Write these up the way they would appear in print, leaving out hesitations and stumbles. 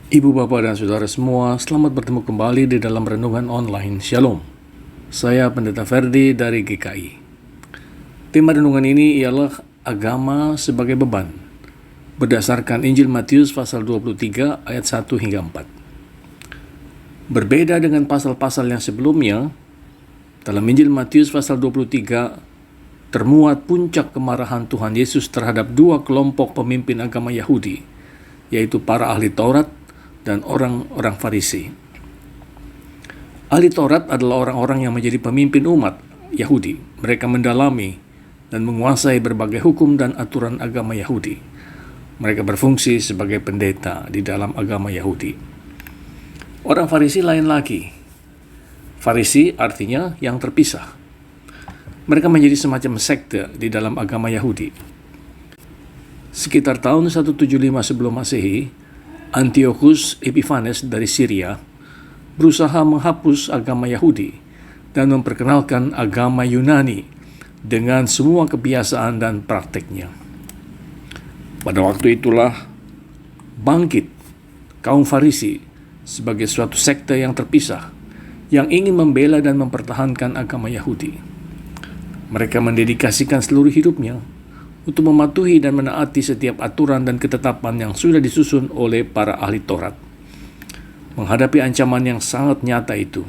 Ibu, Bapak, dan Saudara semua, selamat bertemu kembali di dalam Renungan Online. Shalom. Saya Pendeta Ferdi dari GKI. Tema renungan ini ialah agama sebagai beban, berdasarkan Injil Matius pasal 23 ayat 1 hingga 4. Berbeda dengan pasal-pasal yang sebelumnya, dalam Injil Matius pasal 23 termuat puncak kemarahan Tuhan Yesus terhadap dua kelompok pemimpin agama Yahudi, yaitu para ahli Taurat dan orang-orang Farisi. Ahli Taurat adalah orang-orang yang menjadi pemimpin umat Yahudi. Mereka mendalami dan menguasai berbagai hukum dan aturan agama Yahudi. Mereka berfungsi sebagai pendeta di dalam agama Yahudi. Orang Farisi lain lagi. Farisi artinya yang terpisah. Mereka menjadi semacam sekte di dalam agama Yahudi. Sekitar tahun 175 sebelum Masehi, Antiochus Epiphanes dari Syria berusaha menghapus agama Yahudi dan memperkenalkan agama Yunani dengan semua kebiasaan dan prakteknya. Pada waktu itulah bangkit kaum Farisi sebagai suatu sekte yang terpisah yang ingin membela dan mempertahankan agama Yahudi. Mereka mendedikasikan seluruh hidupnya untuk mematuhi dan menaati setiap aturan dan ketetapan yang sudah disusun oleh para ahli Taurat. Menghadapi ancaman yang sangat nyata itu,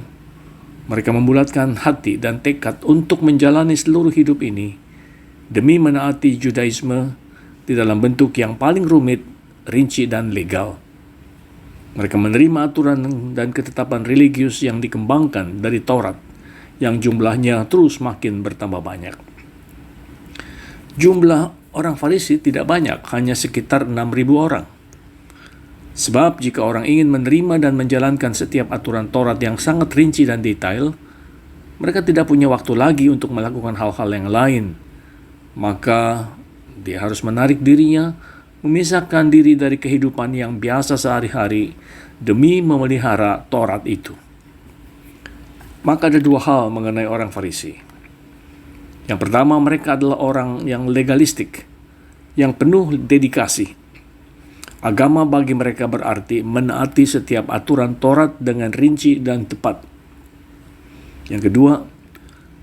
mereka membulatkan hati dan tekad untuk menjalani seluruh hidup ini demi menaati Judaisme di dalam bentuk yang paling rumit, rinci, dan legal. Mereka menerima aturan dan ketetapan religius yang dikembangkan dari Taurat, yang jumlahnya terus makin bertambah banyak. Jumlah orang Farisi tidak banyak, hanya sekitar 6.000 orang. Sebab jika orang ingin menerima dan menjalankan setiap aturan Taurat yang sangat rinci dan detail, mereka tidak punya waktu lagi untuk melakukan hal-hal yang lain. Maka dia harus menarik dirinya, memisahkan diri dari kehidupan yang biasa sehari-hari demi memelihara Taurat itu. Maka ada dua hal mengenai orang Farisi. Yang pertama, mereka adalah orang yang legalistik, yang penuh dedikasi. Agama bagi mereka berarti menaati setiap aturan Taurat dengan rinci dan tepat. Yang kedua,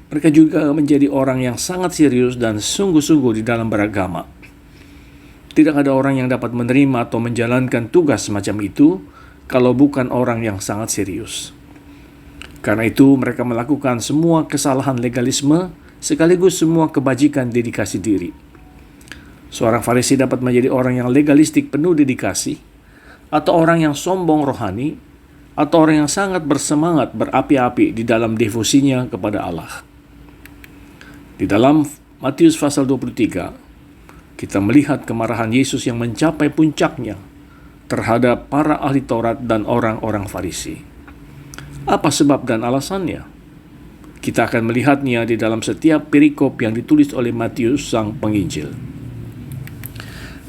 mereka juga menjadi orang yang sangat serius dan sungguh-sungguh di dalam beragama. Tidak ada orang yang dapat menerima atau menjalankan tugas semacam itu kalau bukan orang yang sangat serius. Karena itu, mereka melakukan semua kesalahan legalisme sekaligus semua kebajikan dedikasi diri. Seorang Farisi dapat menjadi orang yang legalistik penuh dedikasi, atau orang yang sombong rohani, atau orang yang sangat bersemangat berapi-api di dalam devosinya kepada Allah. Di dalam Matius pasal 23, kita melihat kemarahan Yesus yang mencapai puncaknya terhadap para ahli Taurat dan orang-orang Farisi. Apa sebab dan alasannya? Kita akan melihatnya di dalam setiap perikop yang ditulis oleh Matius sang penginjil.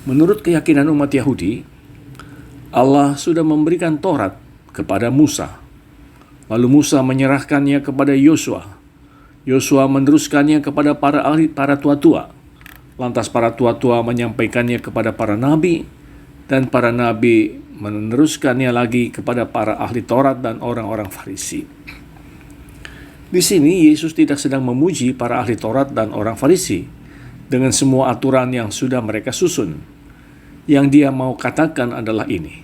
Menurut keyakinan umat Yahudi, Allah sudah memberikan Taurat kepada Musa. Lalu Musa menyerahkannya kepada Yosua. Yosua meneruskannya kepada para tua-tua. Lantas para tua-tua menyampaikannya kepada para nabi, dan para nabi meneruskannya lagi kepada para ahli Taurat dan orang-orang Farisi. Di sini Yesus tidak sedang memuji para ahli Taurat dan orang Farisi dengan semua aturan yang sudah mereka susun. Yang dia mau katakan adalah ini: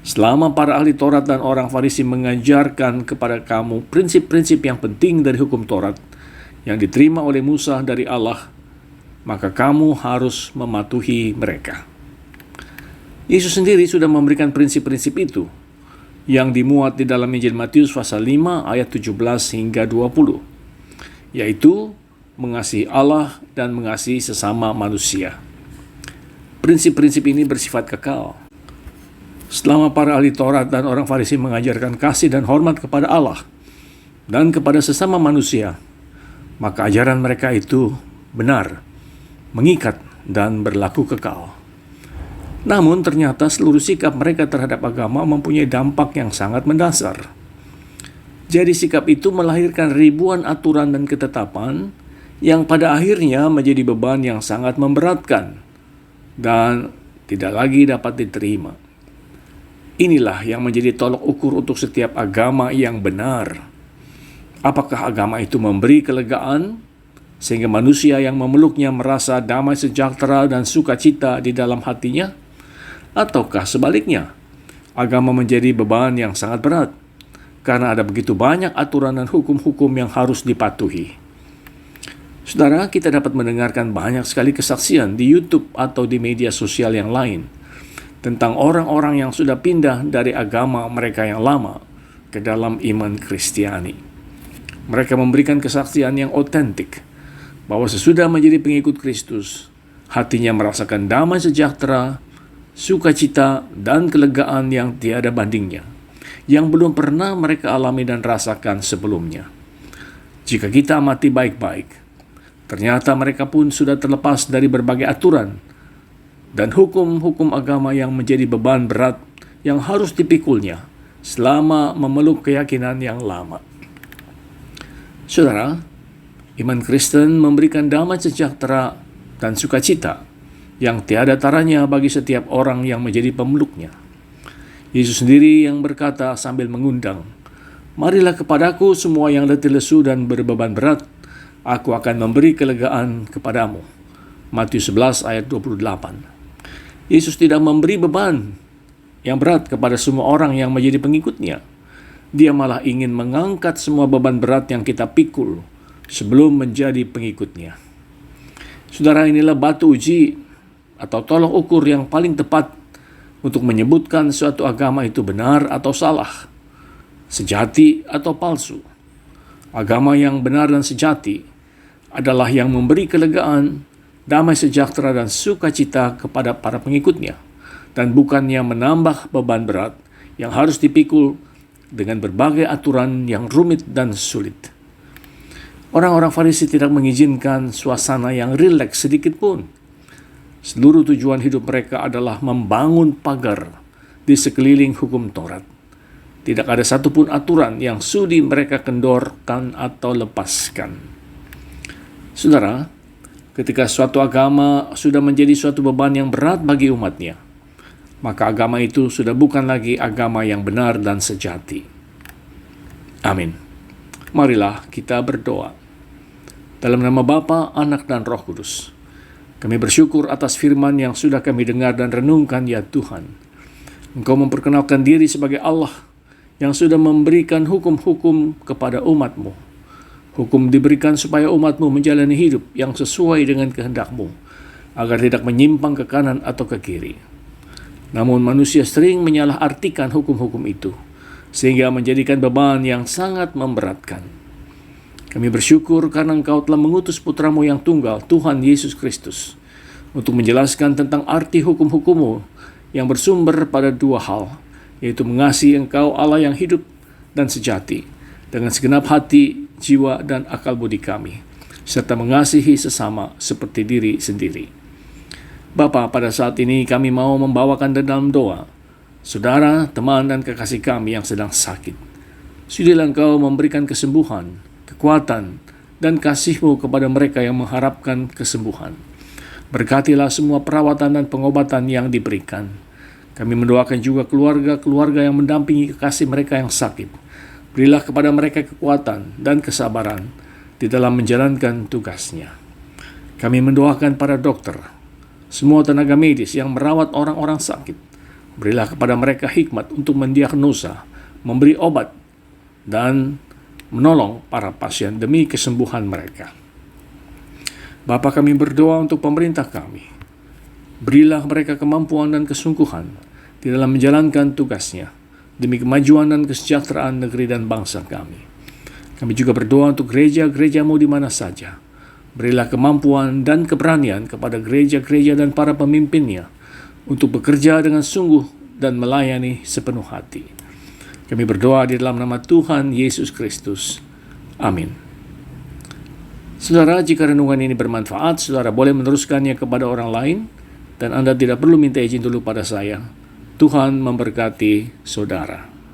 selama para ahli Taurat dan orang Farisi mengajarkan kepada kamu prinsip-prinsip yang penting dari hukum Taurat yang diterima oleh Musa dari Allah, maka kamu harus mematuhi mereka. Yesus sendiri sudah memberikan prinsip-prinsip itu yang dimuat di dalam Injil Matius pasal 5 ayat 17 hingga 20, yaitu mengasihi Allah dan mengasihi sesama manusia. Prinsip-prinsip ini bersifat kekal. Selama para ahli Taurat dan orang Farisi mengajarkan kasih dan hormat kepada Allah dan kepada sesama manusia, maka ajaran mereka itu benar, mengikat, dan berlaku kekal. Namun ternyata seluruh sikap mereka terhadap agama mempunyai dampak yang sangat mendasar. Jadi sikap itu melahirkan ribuan aturan dan ketetapan yang pada akhirnya menjadi beban yang sangat memberatkan dan tidak lagi dapat diterima. Inilah yang menjadi tolok ukur untuk setiap agama yang benar. Apakah agama itu memberi kelegaan sehingga manusia yang memeluknya merasa damai sejahtera dan sukacita di dalam hatinya? Ataukah sebaliknya, agama menjadi beban yang sangat berat karena ada begitu banyak aturan dan hukum-hukum yang harus dipatuhi? Saudara, kita dapat mendengarkan banyak sekali kesaksian di YouTube atau di media sosial yang lain tentang orang-orang yang sudah pindah dari agama mereka yang lama ke dalam iman Kristiani. Mereka memberikan kesaksian yang otentik bahwa sesudah menjadi pengikut Kristus, hatinya merasakan damai sejahtera, sukacita, dan kelegaan yang tiada bandingnya, yang belum pernah mereka alami dan rasakan sebelumnya. Jika kita amati baik-baik, ternyata mereka pun sudah terlepas dari berbagai aturan dan hukum-hukum agama yang menjadi beban berat yang harus dipikulnya selama memeluk keyakinan yang lama. Saudara, iman Kristen memberikan damai sejahtera dan sukacita yang tiada taranya bagi setiap orang yang menjadi pemeluknya. Yesus sendiri yang berkata sambil mengundang, "Marilah kepadaku semua yang letih lesu dan berbeban berat, aku akan memberi kelegaan kepadamu." Matius 11 ayat 28. Yesus tidak memberi beban yang berat kepada semua orang yang menjadi pengikutnya. Dia malah ingin mengangkat semua beban berat yang kita pikul sebelum menjadi pengikutnya. Saudara, inilah batu uji atau tolok ukur yang paling tepat untuk menyebutkan suatu agama itu benar atau salah, sejati atau palsu. Agama yang benar dan sejati adalah yang memberi kelegaan, damai sejahtera dan sukacita kepada para pengikutnya, dan bukannya menambah beban berat yang harus dipikul dengan berbagai aturan yang rumit dan sulit. Orang-orang Farisi tidak mengizinkan suasana yang rileks sedikit pun. Seluruh tujuan hidup mereka adalah membangun pagar di sekeliling hukum Taurat. Tidak ada satupun aturan yang sudi mereka kendorkan atau lepaskan. Saudara, ketika suatu agama sudah menjadi suatu beban yang berat bagi umatnya, maka agama itu sudah bukan lagi agama yang benar dan sejati. Amin. Marilah kita berdoa. Dalam nama Bapa, Anak, dan Roh Kudus, kami bersyukur atas firman yang sudah kami dengar dan renungkan, ya Tuhan. Engkau memperkenalkan diri sebagai Allah yang sudah memberikan hukum-hukum kepada umat-Mu. Hukum diberikan supaya umat-Mu menjalani hidup yang sesuai dengan kehendak-Mu, agar tidak menyimpang ke kanan atau ke kiri. Namun manusia sering menyalahartikan hukum-hukum itu, sehingga menjadikan beban yang sangat memberatkan. Kami bersyukur karena Engkau telah mengutus Putra-Mu yang tunggal, Tuhan Yesus Kristus, untuk menjelaskan tentang arti hukum-hukum-Mu yang bersumber pada dua hal, yaitu mengasihi Engkau Allah yang hidup dan sejati, dengan segenap hati, jiwa, dan akal budi kami, serta mengasihi sesama seperti diri sendiri. Bapa, pada saat ini kami mau membawakan dalam doa saudara, teman, dan kekasih kami yang sedang sakit. Sudilah Engkau memberikan kesembuhan, kekuatan, dan kasih-Mu kepada mereka yang mengharapkan kesembuhan. Berkatilah semua perawatan dan pengobatan yang diberikan. Kami mendoakan juga keluarga-keluarga yang mendampingi kekasih mereka yang sakit. Berilah kepada mereka kekuatan dan kesabaran di dalam menjalankan tugasnya. Kami mendoakan para dokter, semua tenaga medis yang merawat orang-orang sakit. Berilah kepada mereka hikmat untuk mendiagnosa, memberi obat, dan menolong para pasien demi kesembuhan mereka. Bapa, kami berdoa untuk pemerintah kami. Berilah mereka kemampuan dan kesungguhan di dalam menjalankan tugasnya demi kemajuan dan kesejahteraan negeri dan bangsa kami. Kami juga berdoa untuk gereja-gereja-Mu di mana saja. Berilah kemampuan dan keberanian kepada gereja-gereja dan para pemimpinnya untuk bekerja dengan sungguh dan melayani sepenuh hati. Kami berdoa di dalam nama Tuhan Yesus Kristus. Amin. Saudara, jika renungan ini bermanfaat, saudara boleh meneruskannya kepada orang lain, dan Anda tidak perlu minta izin dulu pada saya. Tuhan memberkati saudara.